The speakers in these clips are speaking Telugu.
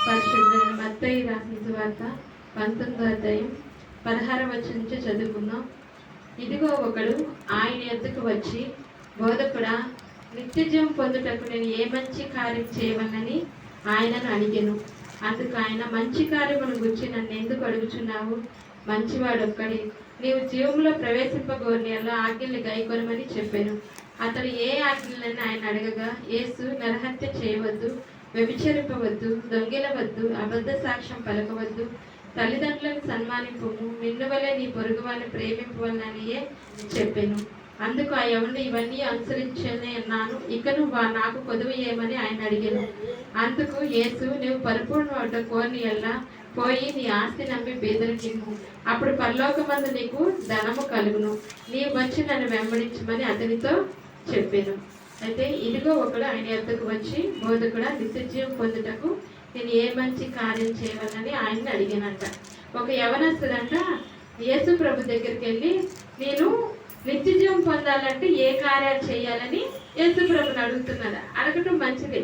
పరిశుద్ధుడైన మత్తయి రాసిన సువార్త 19వ అధ్యాయం 16వ వచనం నుంచి చదువుకుందాం. ఇదిగో ఒకడు ఆయన యొద్దకు వచ్చి, బోధకుడా, నిత్యజీవం పొందుటకు నేను ఏ మంచి కార్యం చేయవలనని ఆయనను అడిగెను. అందుకు ఆయన, మంచి కార్యమును గురించి నన్ను ఎందుకు అడుగుచున్నావు? మంచివాడొక్కడే, నీవు జీవంలో ప్రవేశింపగోరిన ఆజ్ఞల్ని గైకొనమని చెప్పాను. అతడు ఏ ఆజ్ఞలని ఆయన అడగగా, యేసు, నరహత్య చేయవద్దు, వ్యభిచరింపవద్దు, దొంగిలవద్దు, అబద్ధ సాక్ష్యం పలకవద్దు, తల్లిదండ్రులను సన్మానింపము, నిన్ను వలె నీ పొరుగు వారిని ప్రేమింపవలననియే చెప్పాను. అందుకు ఆ యవనుడు, ఇవన్నీ అనుసరించనే అన్నాను, ఇక నువ్వు నాకు కొదువు ఏమని ఆయన అడిగాను. అందుకు యేసు, నువ్వు పరిపూర్ణ కోరిని ఎల్లా పోయి నీ ఆస్తి నమ్మి బీదలకిమ్ము, అప్పుడు పరలోకమందు నీకు ధనము కలుగును, నీవు వచ్చి నన్ను వెంబడించమని అతనితో చెప్పాను. అయితే ఇదిగో ఒకడు ఆయన యొద్దకు వచ్చి, బోధకుడా, నిత్యజీవం పొందుటకు నేను ఏ మంచి కార్యం చేయవలని ఆయన్ని అడిగానంట. ఒక యవనస్తుడంట యేసు ప్రభు దగ్గరికి వెళ్ళి, నేను నిత్యజీవం పొందాలంటే ఏ కార్యాలు చేయాలని యేసు ప్రభుని అడుగుతున్నాడు. అడగటం మంచిదే.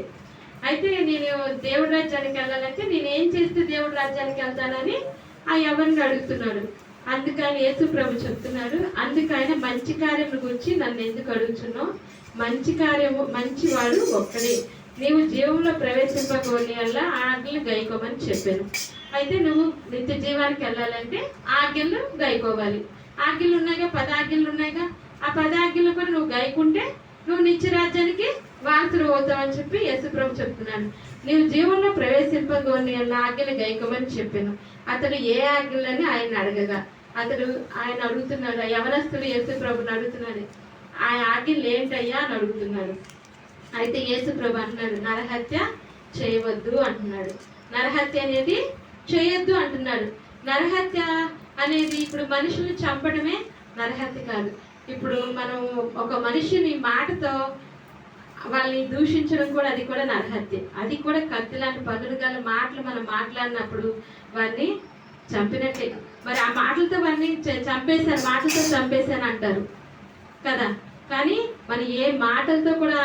అయితే నేను దేవుడి రాజ్యానికి వెళ్ళాలంటే నేనేం చేస్తే దేవుడి రాజ్యానికి వెళ్తానని ఆ యవనుడు అడుగుతున్నాడు. అందుకని యేసు ప్రభు చెప్తున్నాడు, అందుకైనా మంచి కార్యం గురించి నన్ను ఎందుకు అడుగుతున్నావు? మంచి కార్యము మంచివాడు ఒక్కడే, నీవు జీవంలో ప్రవేశింపగోని వల్ల ఆజ్ఞలు గైకోమని చెప్పాను. అయితే నువ్వు నిత్య జీవానికి వెళ్ళాలంటే ఆజ్ఞలు గైకోవాలి. ఆజ్ఞలు ఉన్నాయిగా, 10 ఆజ్ఞలు ఉన్నాయిగా. ఆ 10 ఆజ్ఞలు కూడా నువ్వు గైకుంటే నువ్వు నిత్య రాజ్యానికి వారసుడు అవుతావని చెప్పి యేసు ప్రభు చెప్తున్నాను. నీవు జీవంలో ప్రవేశింపగోని వల్ల ఆజ్ఞలు గైకోమని చెప్పాను. అతడు ఏ ఆజ్ఞలని ఆయన అడగగా, ఆయన అడుగుతున్నాడు, యవనస్తుడు యేసు ప్రభుని అడుగుతున్నాడు, ఆ ఆజ్ఞలు ఏంటయ్యా అని అడుగుతున్నాడు. అయితే యేసు ప్రభు అంటున్నాడు, నరహత్య చేయవద్దు అంటున్నాడు. నరహత్య అనేది చేయొద్దు అంటున్నాడు. నరహత్య అనేది ఇప్పుడు మనుషుల్ని చంపడమే నరహత్య కాదు. ఇప్పుడు మనం ఒక మనిషిని మాటతో వాళ్ళని దూషించడం కూడా, అది కూడా నరహత్య. అది కూడా కత్తి లాంటి పదునుగల మాటలు మనం మాట్లాడినప్పుడు వారిని చంపినట్టే. మరి ఆ మాటలతో వారిని మాటలతో చంపేశాను అంటారు కదా. కానీ మరి ఏ మాటలతో కూడా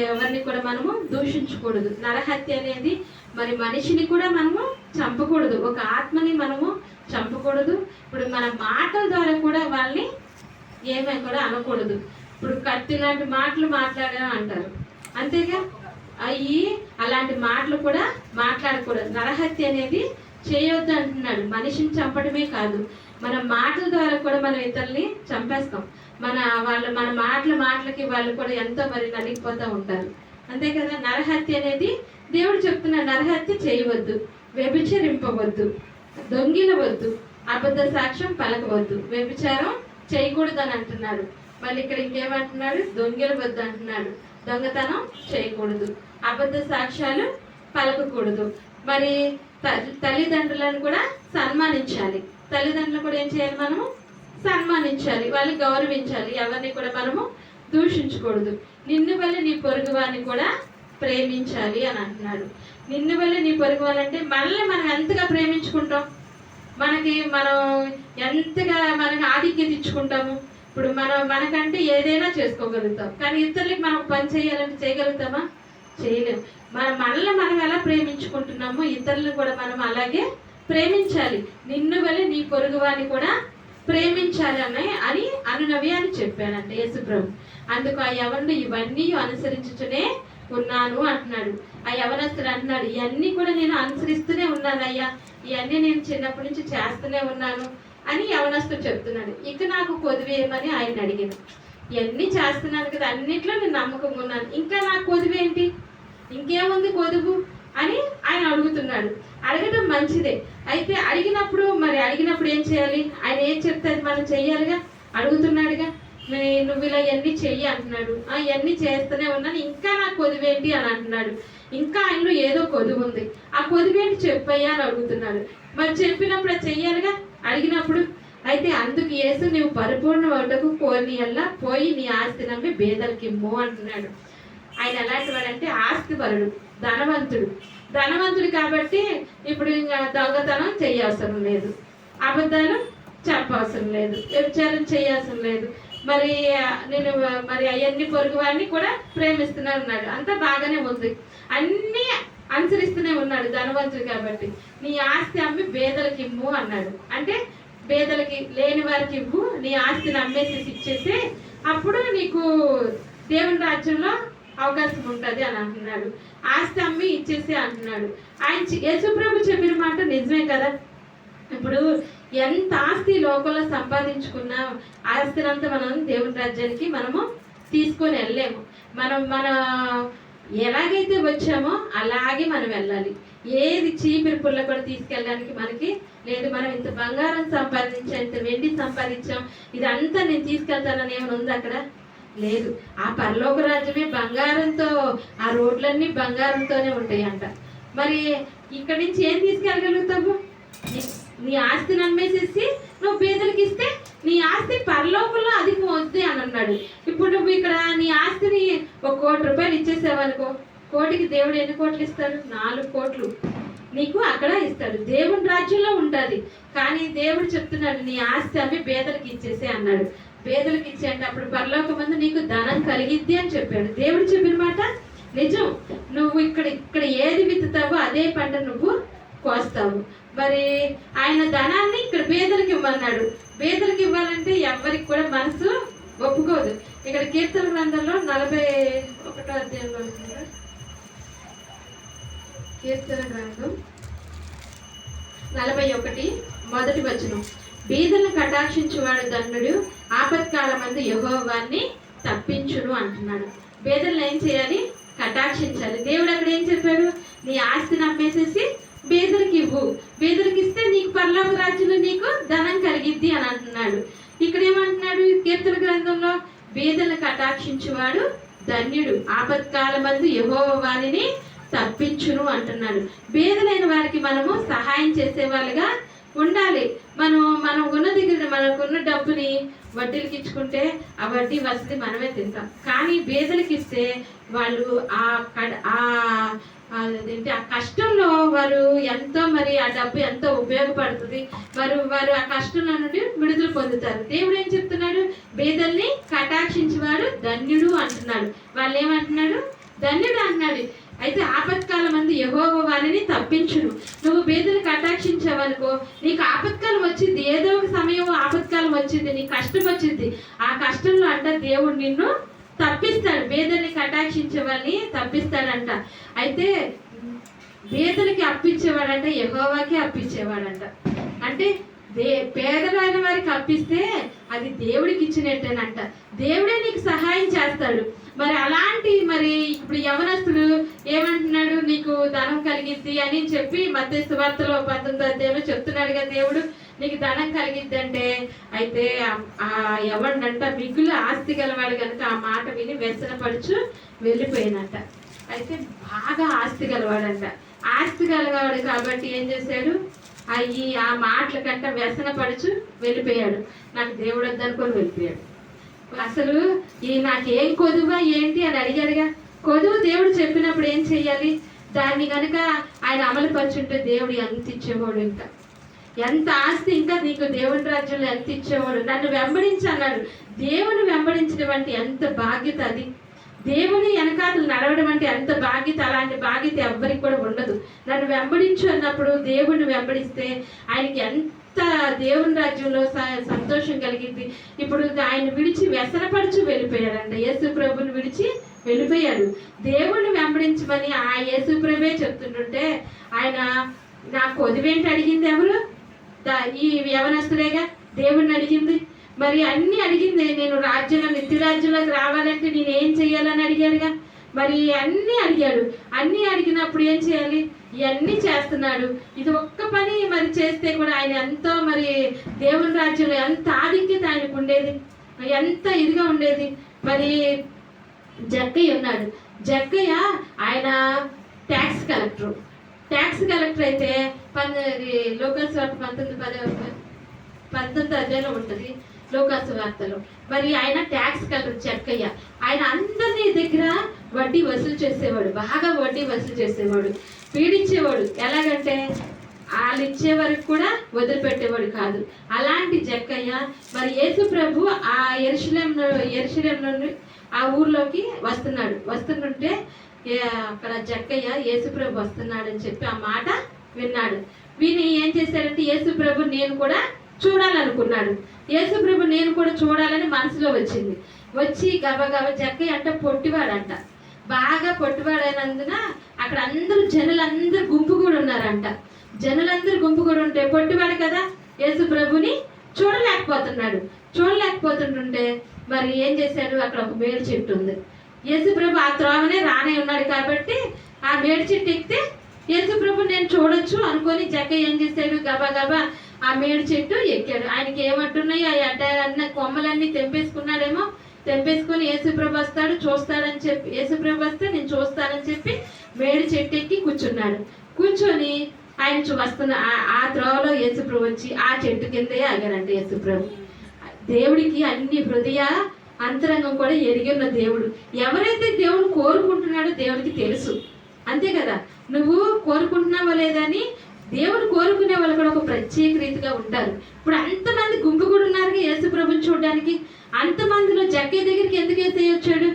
ఎవరిని కూడా మనము దూషించకూడదు. నరహత్య అనేది మరి మనిషిని కూడా మనము చంపకూడదు, ఒక ఆత్మని మనము చంపకూడదు. ఇప్పుడు మన మాటల ద్వారా కూడా వాళ్ళని ఏమని కూడా అనకూడదు. ఇప్పుడు కత్తి లాంటి మాటలు మాట్లాడా అంటారు, అంతేగా. అలాంటి మాటలు కూడా మాట్లాడకూడదు. నరహత్య అనేది చేయొద్దు అంటున్నాడు. మనిషిని చంపడమే కాదు, మన మాటల ద్వారా కూడా మనం ఇతరుల్ని చంపేస్తాం. మన మాటలకి వాళ్ళు కూడా ఎంతో మరి నలిగిపోతూ ఉంటారు, అంతే కదా. నరహత్య అనేది దేవుడు చెప్తున్నాడు, నరహత్య చేయవద్దు, వ్యభిచరింపవద్దు, దొంగిలవద్దు, అబద్ధ సాక్ష్యం పలకవద్దు, వ్యభిచారం చేయకూడదు అని అంటున్నాడు. మళ్ళీ ఇక్కడ ఇంకేమంటున్నాడు? దొంగిలవద్దు అంటున్నాడు. దొంగతనం చేయకూడదు, అబద్ధ సాక్ష్యాలు పలకకూడదు. మరి తల్లిదండ్రులను కూడా సన్మానించాలి. తల్లిదండ్రులు కూడా ఏం చేయాలి? మనము సన్మానించాలి, వాళ్ళని గౌరవించాలి, ఎవరిని కూడా మనము దూషించకూడదు. నిన్ను వల్ల నీ పొరుగు వారిని కూడా ప్రేమించాలి అని అంటున్నాడు. నిన్ను వల్ల నీ పొరుగు వాళ్ళంటే మనల్ని మనం ఎంతగా ప్రేమించుకుంటాం, మనం ఎంతగా ఆధిక్యత ఇచ్చుకుంటాము. ఇప్పుడు మనకంటే ఏదైనా చేసుకోగలుగుతాం, కానీ ఇతరులకి మనం పని చేయాలంటే చేయగలుగుతామా? చేయలేము. మనల్ని మనం ఎలా ప్రేమించుకుంటున్నామో ఇతరులను కూడా మనం అలాగే ప్రేమించాలి. నిన్ను వల్ల నీ పొరుగు వారిని కూడా ప్రేమించాలి అని అనునవి అని చెప్పాడంట యేసు ప్రభు. అందుకు ఆ యవనుడు ఇవన్నీ అనుసరించుతూనే ఉన్నాను అంటున్నాడు. ఆ యవనస్తుడు అంటున్నాడు, ఇవన్నీ కూడా నేను అనుసరిస్తూనే ఉన్నాను అయ్యా, ఇవన్నీ నేను చిన్నప్పటి నుంచి చేస్తూనే ఉన్నాను అని యవనస్తుడు చెప్తున్నాడు. ఇక నాకు కొదువేమని ఆయన అడిగాను. ఇవన్నీ చేస్తున్నాను కదా, అన్నిట్లో నేను నమ్మకం ఉన్నాను, ఇంకా నాకు కొదువేంటి, ఇంకేముంది కొదువు అని ఆయన అడుగుతున్నాడు. అడగటం మంచిదే. అయితే అడిగినప్పుడు ఏం చేయాలి? ఆయన ఏం చెప్తే అది మనం చెయ్యాలిగా. అడుగుతున్నాడుగా, నువ్వు ఇలా ఇవన్నీ చెయ్యి అంటున్నాడు. ఇవన్నీ చేస్తూనే ఉన్నాను, ఇంకా నాకు కొదువేంటి అని అంటున్నాడు. ఇంకా ఆయనలో ఏదో కొదువు ఉంది, ఆ కొదువేంటి చెప్పయ్యా అని అడుగుతున్నాడు. మరి చెప్పినప్పుడు అది చెయ్యాలిగా, అడిగినప్పుడు. అయితే అందుకు యేసు, నీవు పరిపూర్ణ వద్దకు కోరినల్లా పోయి నీ ఆస్తి నమ్మి బేదలకిమ్ము అంటున్నాడు. ఆయన ఎలాంటి వాడంటే ఆస్తిపరుడు, ధనవంతుడు కాబట్టి ఇప్పుడు ఇంకా దొంగతనం చేయవసరం లేదు, అబద్ధాలు చెప్పవసరం లేదు, వ్యభిచారం చేయవసరం లేదు. నేను అవన్నీ పొరుగు వారిని కూడా ప్రేమిస్తున్నాను అన్నాడు. అంతా బాగానే ఉంది. అన్నీ అనుసరిస్తూనే ఉన్నాడు ధనవంతుడు కాబట్టి. నీ ఆస్తి అమ్మి బేదలకు ఇమ్ము అన్నాడు. అంటే పేదలకి లేని వారికి ఇవ్వు, నీ ఆస్తిని అమ్మేసి ఇచ్చేసి అప్పుడు నీకు దేవుని రాజ్యంలో అవకాశం ఉంటుంది అని అంటున్నాడు. ఆస్తి అమ్మి ఇచ్చేసి అంటున్నాడు. యేసుప్రభు చెప్పిన మాట నిజమే కదా. ఇప్పుడు ఎంత ఆస్తి లోకంలో సంపాదించుకున్నా ఆస్తినంతా మనం దేవుని రాజ్యానికి మనము తీసుకొని వెళ్ళలేము. మన ఎలాగైతే వచ్చామో అలాగే మనం వెళ్ళాలి. ఏది చీపిరి పుల్ల కూడా తీసుకెళ్ళడానికి మనకి లేదు. మనం ఇంత బంగారం సంపాదించాం, ఇంత వెండి సంపాదించాం, ఇదంతా నేను తీసుకెళ్తానని ఏమైనా ఉంది అక్కడ? లేదు. ఆ పరలోక రాజ్యమే బంగారంతో, ఆ రోడ్లన్నీ బంగారంతోనే ఉంటాయి అంట. మరి ఇక్కడి నుంచి ఏం తీసుకెళ్ళగలుగుతావు? నీ ఆస్తిని అమ్మేసేసి నువ్వు పేదలకు ఇస్తే నీ ఆస్తి పరలోకంలో అధికం వద్ది అని అన్నాడు. ఇప్పుడు నువ్వు ఇక్కడ నీ ఆస్తిని 1 కోటి రూపాయలు ఇచ్చేసావనుకో, కోటికి దేవుడు ఎన్ని కోట్లు ఇస్తాడు? 4 కోట్లు నీకు అక్కడ ఇస్తాడు. దేవుని రాజ్యంలో ఉంటుంది. కానీ దేవుడు చెప్తున్నాడు నీ ఆస్తి అమ్మి పేదలకు ఇచ్చేసే అన్నాడు. పేదలకు ఇచ్చే అంటే అప్పుడు పరలోకమందు నీకు ధనం కలిగిద్ది అని చెప్పాడు. దేవుడు చెప్పిన మాట నిజం. నువ్వు ఇక్కడ ఏది విత్తుతావో అదే పంట నువ్వు కోస్తావు. మరి ఆయన ధనాన్ని ఇక్కడ పేదలకు ఇవ్వమన్నాడు. పేదలకు ఇవ్వాలంటే ఎవరికి కూడా మనసు ఒప్పుకోదు. ఇక్కడ కీర్తన గ్రంథంలో 41వ అధ్యాయంలో కీర్తన గ్రంథం 41 మొదటి వచనం, బీదలను కటాక్షించువాడు ధన్యుడు, ఆపత్కాలమందు యెహోవాని తప్పించును అంటున్నాడు. బీదలను ఏం చేయాలి? కటాక్షించాలి. దేవుడు అక్కడ ఏం చెప్పాడు? నీ ఆస్తిని అమ్మేసేసి బీదలకు ఇవ్వు, బీదలకు ఇస్తే నీకు పరలోక రాజ్యంలో నీకు ధనం కలిగిద్ది అని అంటున్నాడు. ఇక్కడ ఏమంటున్నాడు కీర్తన గ్రంథంలో? బీదలను కటాక్షించువాడు ధన్యుడు, ఆపత్కాలమందు యెహోవాని తప్పించును అంటున్నాడు. బీదలైన వారికి మనము సహాయం చేసే వాళ్ళగా ఉండాలి. మనం ఉన్న దగ్గర మనకున్న డబ్బుని వడ్డీలకి ఇచ్చుకుంటే ఆ వడ్డీ వసతి మనమే తింటాం. కానీ బీదలకి ఇస్తే వాళ్ళు అదేంటి ఆ కష్టంలో వారు ఎంతో మరి ఆ డబ్బు ఎంతో ఉపయోగపడుతుంది. వారు ఆ కష్టంలో నుండి విడుదల పొందుతారు. దేవుడు ఏం చెప్తున్నాడు? బీదల్ని కటాక్షించేవాడు ధన్యుడు అంటున్నాడు. వాళ్ళు ఏమంటున్నాడు? ధన్యుడు అంటున్నాడు. అయితే ఆపత్కాలమందు యెహోవా వారిని తప్పించును. నువ్వు బీదలు కటాక్షించావనుకో, నీకు ఆపత్కాలం వచ్చింది. ఏదో ఒక సమయం ఆపత్కాలం వచ్చింది, నీకు కష్టం వచ్చింది. ఆ కష్టంలో అంట దేవుడు నిన్ను తప్పిస్తాడు. బీదల్ని కటాక్షించే వాళ్ళని తప్పిస్తాడంట. అయితే బీదలకి అప్పించేవాడంట, యెహోవాకి అప్పించేవాడంట. అంటే పేదలైన వారికి అప్పిస్తే అది దేవుడికి ఇచ్చినట్టేనంట. దేవుడే నీకు సహాయం చేస్తాడు. మరి అలాంటి మరి ఇప్పుడు యవనస్తుడు ఏమంటున్నాడు? నీకు ధనం కలిగిద్ది అని చెప్పి మత్తయి సువార్తలో 19వ అధ్యాయంలో చెప్తున్నాడు కదా దేవుడు, నీకు ధనం కలిగిద్ది అంటే. అయితే ఆ యవనంట మిగులు ఆస్తి గలవాడు కనుక ఆ మాట విని వ్యసనపడుచు వెళ్ళిపోయినట్ట. అయితే బాగా ఆస్తి గలవాడంట. ఆస్తి గలవాడు కాబట్టి ఏం చేశాడు? ఆ మాటల కంట వ్యసనపడుచు వెళ్ళిపోయాడు. నాకు దేవుడు వద్దనుకొని వెళ్ళిపోయాడు. అసలు నాకేం కొదువా ఏంటి అని అడిగాడుగా. కొదువు దేవుడు చెప్పినప్పుడు ఏం చెయ్యాలి? దాన్ని కనుక ఆయన అమలు పరుచుంటే దేవుడు ఎంత ఇచ్చేవాడు, ఇంకా ఎంత ఆస్తి ఇంకా నీకు దేవుని రాజ్యంలో ఎంత ఇచ్చేవాడు. నన్ను వెంబడించి అన్నాడు. దేవుని వెంబడించడం అంటే ఎంత బాధ్యత అది. దేవుని వెనకాతలు నడవడం అంటే ఎంత బాధ్యత. అలాంటి బాధ్యత ఎవ్వరికి కూడా ఉండదు. నన్ను వెంబడించు అన్నప్పుడు దేవుడిని వెంబడిస్తే ఆయనకి ఎంత దేవుని రాజ్యంలో సంతోషం కలిగింది. ఇప్పుడు ఆయన విడిచి వ్యసనపడుచు వెళ్ళిపోయాడంట. యేసు ప్రభుని విడిచి వెళ్ళిపోయాడు. దేవుణ్ణి వెంబడించమని ఆ యేసు ప్రభే చెప్తుంటుంటే ఆయన నా కొదువేంటి అడిగింది ఎవరు? ఈ యవనస్తుడేగా దేవుణ్ణి అడిగింది. మరి అన్ని అడిగింది. నేను రాజ్యంలో నిత్య రాజ్యంలోకి రావాలంటే నేను ఏం చెయ్యాలని అడిగాడుగా. మరి అన్నీ అడిగాడు. అన్నీ అడిగినప్పుడు ఏం చేయాలి? ఇవన్నీ చేస్తున్నాడు. ఇది ఒక్క పని మరి చేస్తే కూడా ఆయన ఎంతో మరి దేవుని రాజ్యంలో ఎంత ఆధిక్యత ఆయనకు ఉండేది, ఎంత ఇదిగా ఉండేది. మరి జక్కయ్య ఉన్నాడు. జక్కయ్య ఆయన ట్యాక్స్ కలెక్టర్ అయితే లోకల్ వార్త 19వ అధ్యాయంలో ఉంటుంది లోకాసు వార్తలో. మరి ఆయన ట్యాక్స్ కలెక్టర్ జక్కయ్య. ఆయన అందరి దగ్గర వడ్డీ వసూలు చేసేవాడు. బాగా వడ్డీ వసూలు చేసేవాడు, పీడించేవాడు. ఎలాగంటే వాళ్ళు ఇచ్చే వరకు కూడా వదిలిపెట్టేవాడు కాదు. అలాంటి జక్కయ్య మరి యేసు ప్రభు ఆ యెరూషలేం నుండి ఆ ఊర్లోకి వస్తుంటే అక్కడ జక్కయ్య యేసుప్రభు వస్తున్నాడని చెప్పి ఆ మాట విన్నాడు. విని ఏం చేశాడంటే యేసుప్రభు నేను కూడా చూడాలనుకున్నాడు. యేసుప్రభు నేను కూడా చూడాలని మనసులో వచ్చింది. వచ్చి గబగబ జక్కయ్య అంటే పొట్టివాడంట, బాగా పొట్టివాడైనందున అక్కడ అందరూ జనులందరూ గుంపు కూడా ఉన్నారంట. జనులందరూ గుంపు కూడా ఉంటే పొట్టివాడు కదా యేసుప్రభుని చూడలేకపోతుంటుంటే మరి ఏం చేశాడు, అక్కడ ఒక మేడి చెట్టు ఉంది. యేసుప్రభు ఆ త్రోవనే రానే ఉన్నాడు కాబట్టి ఆ మేడి చెట్టు ఎక్కితే యేసుప్రభు నేను చూడొచ్చు అనుకొని జక్కయ్య ఏం చేశాడు, గబగబా ఆ మేడి చెట్టు ఎక్కాడు. ఆయనకి ఏమంటున్నాయి ఆ అడ్డ కొమ్మలన్నీ తెంపేసుకున్నాడేమో. తెంపేసుకొని యేసుప్రభు వస్తాడు చూస్తాడని చెప్పి, యేసుప్రభు వస్తే నేను చూస్తానని చెప్పి మేడి చెట్టు ఎక్కి కూర్చున్నాడు. కూర్చొని ఆయన వస్తున్న ఆ త్రోవలో యేసుప్రభు వచ్చి ఆ చెట్టు కిందే ఆగారంట యేసుప్రభు. దేవుడికి అన్ని హృదయ అంతరంగం కూడా ఎరిగి ఉన్న దేవుడు. ఎవరైతే దేవుడు కోరుకుంటున్నాడో దేవుడికి తెలుసు, అంతే కదా. నువ్వు కోరుకుంటున్నావో లేదని దేవుడు కోరుకునే వాళ్ళు కూడా ఒక ప్రత్యేక రీతిగా ఉంటారు. ఇప్పుడు అంతమంది గుంపు కూడా ఉన్నారు యేసుప్రభుని చూడడానికి. అంతమందిలో జక్కయ్య దగ్గరికి ఎందుకు యేసయ్య వచ్చాడు?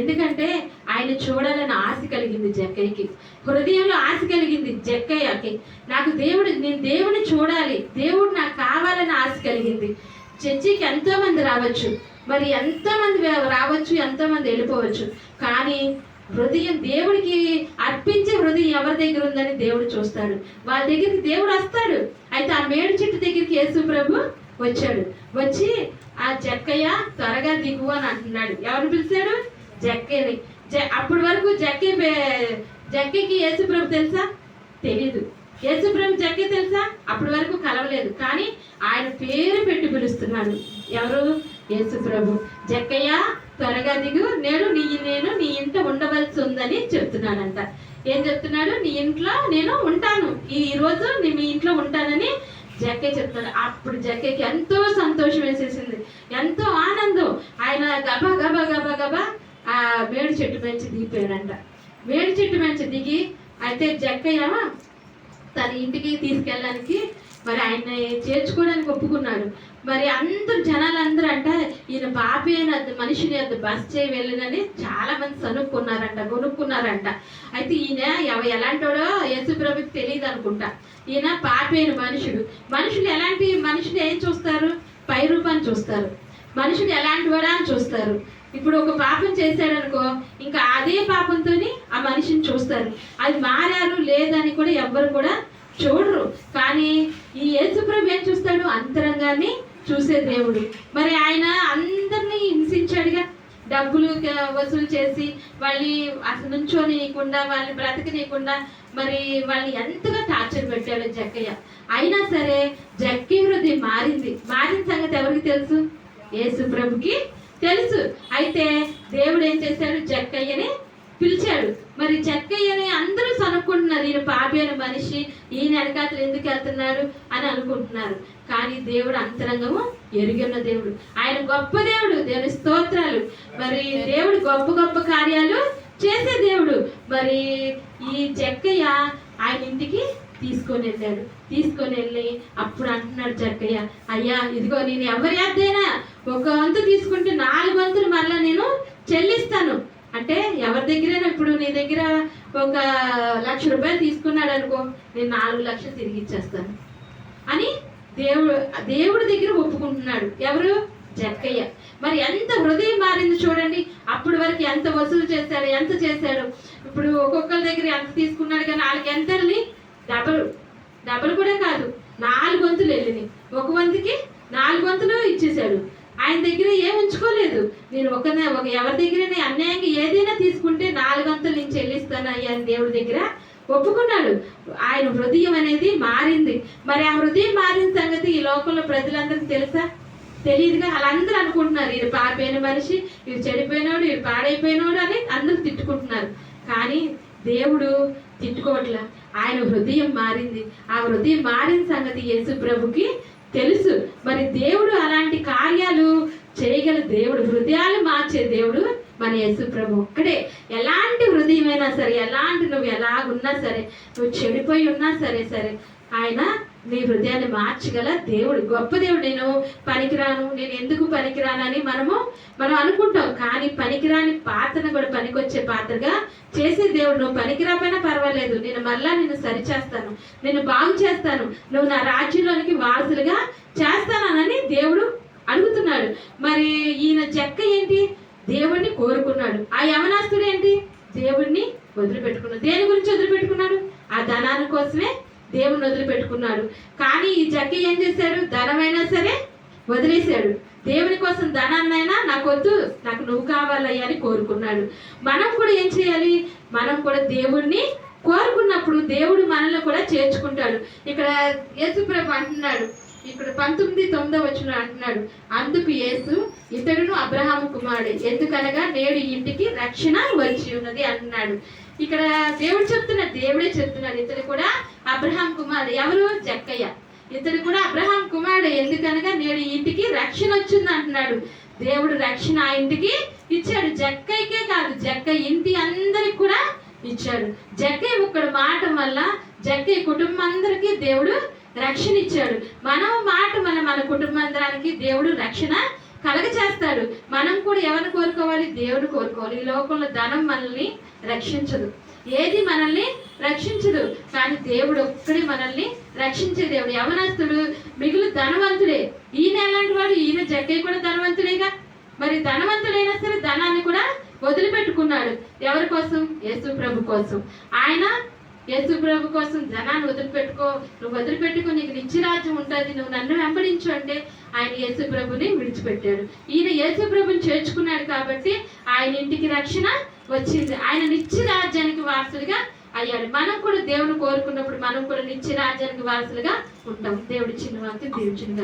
ఎందుకంటే ఆయన చూడాలని ఆశ కలిగింది జక్కయ్యకి, హృదయంలో ఆశ కలిగింది జక్కయ్యకి. నేను దేవుడిని చూడాలి, దేవుడు నాకు కావాలని ఆశ కలిగింది. చర్చికి ఎంతో మంది రావచ్చు, మరి ఎంతోమంది రావచ్చు, ఎంతోమంది వెళ్ళిపోవచ్చు, కానీ హృదయం దేవుడికి అర్పించే హృదయం ఎవరి దగ్గర ఉందని దేవుడు చూస్తాడు. వాళ్ళ దగ్గరికి దేవుడు వస్తాడు. అయితే ఆ మేడి చెట్టు దగ్గరికి యేసుప్రభు వచ్చాడు. వచ్చి ఆ జక్కయ్య త్వరగా దిగు అని అంటున్నాడు. ఎవరు పిలిచాడు? జక్కయ్యని. అప్పటి వరకు జక్కయ్యకి యేసుప్రభు తెలుసా? తెలీదు. యేసుప్రభు జక్కయ్య తెలుసా? అప్పటి వరకు కలవలేదు. కానీ ఆయన పేరు పెట్టి పిలుస్తున్నాడు. ఎవరు? యేసుప్రభు. జక్కయ్య త్వరగా దిగు, నేను నీ ఇంట ఉండవలసి ఉందని చెప్తున్నాడంట. ఏం చెప్తున్నాడు? నీ ఇంట్లో నేను ఉంటాను, ఈ రోజు మీ ఇంట్లో ఉంటానని జక్కయ్య చెప్తాడు. అప్పుడు జక్కయ్యకి ఎంతో సంతోషం వేసేసింది, ఎంతో ఆనందం. ఆయన గబా గబా గబా గబా ఆ మేడి చెట్టు మంచి దిగిపోయాడంట. మేడి చెట్టు మంచి దిగి అయితే జక్కయ్య తన ఇంటికి తీసుకెళ్ళడానికి మరి ఆయన చేర్చుకోవడానికి ఒప్పుకున్నాడు. మరి అందరు జనాలందరూ అంట ఈయన పాపి అయిన మనిషిని అది బస్ చేయి వెళ్ళినని చాలా మంది కొనుక్కున్నారంట. అయితే ఈయన ఎలాంటోడో యేసుప్రభుకి తెలియదు అనుకుంటా. ఈయన పాపి అయిన మనుషులు ఎలాంటి మనుషులు ఏం చూస్తారు? పై రూపాన్ని చూస్తారు. మనుషుడు ఎలాంటి వాడా అని చూస్తారు. ఇప్పుడు ఒక పాపం చేశాడనుకో, ఇంకా అదే పాపంతో ఆ మనిషిని చూస్తారు. అది మారారు లేదని కూడా ఎవ్వరు కూడా చూడరు. కానీ ఈ యేసుప్రభు ఏం చూస్తాడు? అంతరంగాన్ని చూసే దేవుడు. మరి ఆయన అందరినీ హింసించాడుగా, డబ్బులు వసూలు చేసి వాళ్ళని అసలు నుంచోనీయకుండా, వాళ్ళని బ్రతకనీయకుండా మరి వాళ్ళని ఎంతగా టార్చర్ పెట్టాడు జక్కయ్య. అయినా సరే జక్కయ్య హృదయం మారిన సంగతి ఎవరికి తెలుసు? యేసుప్రభుకి తెలుసు. అయితే దేవుడు ఏం చేశాడు? జక్కయ్యని పిలిచాడు. మరి జక్కయ్యని అందరూ అనుకుంటున్నారు, ఈయన పాపి అయిన మనిషి, ఈయన వెనకాతలు ఎందుకు వెళ్తున్నాడు అని అనుకుంటున్నారు. కానీ దేవుడు అంతరంగము ఎరిగిన దేవుడు, ఆయన గొప్ప దేవుడు. దేవుని స్తోత్రాలు. మరి దేవుడు గొప్ప గొప్ప కార్యాలు చేసే దేవుడు. మరి ఈ జక్కయ్య ఆయన ఇంటికి తీసుకొని వెళ్ళి అప్పుడు అంటున్నాడు జక్కయ్య, అయ్యా ఇదిగో నేను ఎవరి అద్దైనా ఒక వంతు తీసుకుంటే 4 వంతులు మరలా నేను చెల్లిస్తాను. అంటే ఎవరి దగ్గరైనా ఇప్పుడు నీ దగ్గర ఒక 1,00,000 రూపాయలు తీసుకున్నాడు అనుకో, నేను 4 లక్షలు తిరిగి ఇచ్చేస్తాను అని దేవుడి దగ్గర ఒప్పుకుంటున్నాడు. ఎవరు? జక్కయ్య. మరి ఎంత హృదయం మారింది చూడండి. అప్పటి వరకు ఎంత వసూలు చేశాడు, ఎంత చేశాడు. ఇప్పుడు ఒక్కొక్కరి దగ్గర ఎంత తీసుకున్నాడు, కానీ వాళ్ళకి ఎంత వెళ్ళి డబల్ కూడా కాదు, 4 వంతులు వెళ్ళినాయి. ఒక వంతుకి 4 వంతులు ఇచ్చేశాడు. ఆయన దగ్గర ఏం ఉంచుకోలేదు. నేను ఎవరి దగ్గర అన్యాయంగా ఏదైనా తీసుకుంటే 4 వంతులు నేను చెల్లిస్తాను అయ్యా అని దేవుడి దగ్గర ఒప్పుకున్నాడు. ఆయన హృదయం అనేది మారింది. మరి ఆ హృదయం మారిన సంగతి ఈ లోకంలో ప్రజలందరికీ తెలుసా? తెలియదుగా. వాళ్ళందరూ అనుకుంటున్నారు ఈయన పాపైన మనిషి, వీడు చెడిపోయినోడు, వీడు పాడైపోయినోడు అని అందరూ తిట్టుకుంటున్నారు. కానీ దేవుడు తిట్టుకోవట్లా. ఆయన హృదయం మారింది. ఆ హృదయం మారిన సంగతి యేసుప్రభుకి తెలుసు. మరి దేవుడు అలాంటి కార్యాలు చేయగల దేవుడు, హృదయాలు మార్చే దేవుడు మన యేసుప్రభు ఒక్కడే. ఎలాంటి హృదయమైనా సరే, నువ్వు ఎలాగున్నా సరే, నువ్వు చెడిపోయి ఉన్నా సరే ఆయన నీ హృదయాన్ని మార్చగల దేవుడు, గొప్ప దేవుడు. నేను పనికిరాను, నేను ఎందుకు పనికిరానని మనం అనుకుంటాం. కానీ పనికిరాని పాత్రను కూడా పనికొచ్చే పాత్రగా చేసే దేవుడు. నువ్వు పనికిరాపోయినా పర్వాలేదు, నేను మళ్ళా నిన్ను సరిచేస్తాను, నేను బాగు చేస్తాను, నువ్వు నా రాజ్యంలోనికి వారసులుగా చేస్తానని దేవుడు అడుగుతున్నాడు. మరి ఈయన జక్క ఏంటి? దేవుణ్ణి కోరుకున్నాడు. ఆ యవనాస్తుడు ఏంటి? దేవుణ్ణి వదిలిపెట్టుకున్నాడు. దేని గురించి వదిలిపెట్టుకున్నాడు? ఆ ధనాన్ని కోసమే దేవుని వదిలిపెట్టుకున్నాడు. కానీ ఈ జక్క ఏం చేశాడు? ధనమైనా సరే వదిలేశాడు. దేవుని కోసం ధనాన్నైనా నాకొద్దు, నాకు నువ్వు కావాలయ్యా అని కోరుకున్నాడు. మనం కూడా ఏం చేయాలి? మనం కూడా దేవుణ్ణి కోరుకున్నప్పుడు దేవుడు మనల్ని కూడా చేర్చుకుంటాడు. ఇక్కడ యేసుప్రభు అంటున్నాడు, ఇక్కడ 19:9 అంటున్నాడు, అందుకు యేసు ఇతడును అబ్రహాము కుమారుడే, ఎందుకనగా నేడు ఇంటికి రక్షణ వచ్చి ఉన్నది అన్నాడు. ఇక్కడ దేవుడే చెప్తున్నాడు ఇతడు కూడా అబ్రహాం కుమారుడు. ఎవరు? జక్కయ్య. ఇతడు కూడా అబ్రహాం కుమారుడు, ఎందుకనగా నేడు ఇంటికి రక్షణ వచ్చింది అంటున్నాడు. దేవుడు రక్షణ ఆ ఇంటికి ఇచ్చాడు. జక్కయ్యకే కాదు, జక్క ఇంటి అందరికి కూడా ఇచ్చాడు. జక్కయ్య ఒక్కడు మాట వల్ల జక్కయ్య కుటుంబం అందరికీ దేవుడు రక్షణ ఇచ్చాడు. మనం మాట వల్ల మన కుటుంబానికి దేవుడు రక్షణ కలగ చేస్తాడు. మనం కూడా ఎవరిని కోరుకోవాలి? దేవుడు కోరుకోవాలి. ఈ లోకంలో ధనం మనల్ని రక్షించదు, ఏది మనల్ని రక్షించదు. కానీ దేవుడు ఒక్కడే మనల్ని రక్షించే దేవుడు. యవనస్తుడు మిగులు ధనవంతుడే. ఈయన ఎలాంటి వాడు? ఈయన జక్కయ్య కూడా ధనవంతుడేగా. మరి ధనవంతుడైనా సరే ధనాన్ని కూడా వదిలిపెట్టుకున్నాడు. ఎవరి కోసం? యేసు ప్రభు కోసం. ఆయన యేసు ప్రభు కోసం ధనాన్ని నువ్వు వదిలిపెట్టుకో, నీకు నిత్యరాజ్యం ఉంటుంది, నువ్వు నన్ను వెంబడించు అంటే ఆయన యేసు ప్రభుని విడిచిపెట్టాడు. ఈయన యేసు ప్రభుని చేర్చుకున్నాడు కాబట్టి ఆయన ఇంటికి రక్షణ వచ్చింది. ఆయన నిత్యరాజ్యానికి వారసులుగా అయ్యాడు. మనం కూడా దేవుని కోరుకున్నప్పుడు మనం కూడా నిత్యరాజ్యానికి వారసులుగా ఉంటాం. దేవుడి చిన్న వాక్యం దీవించిన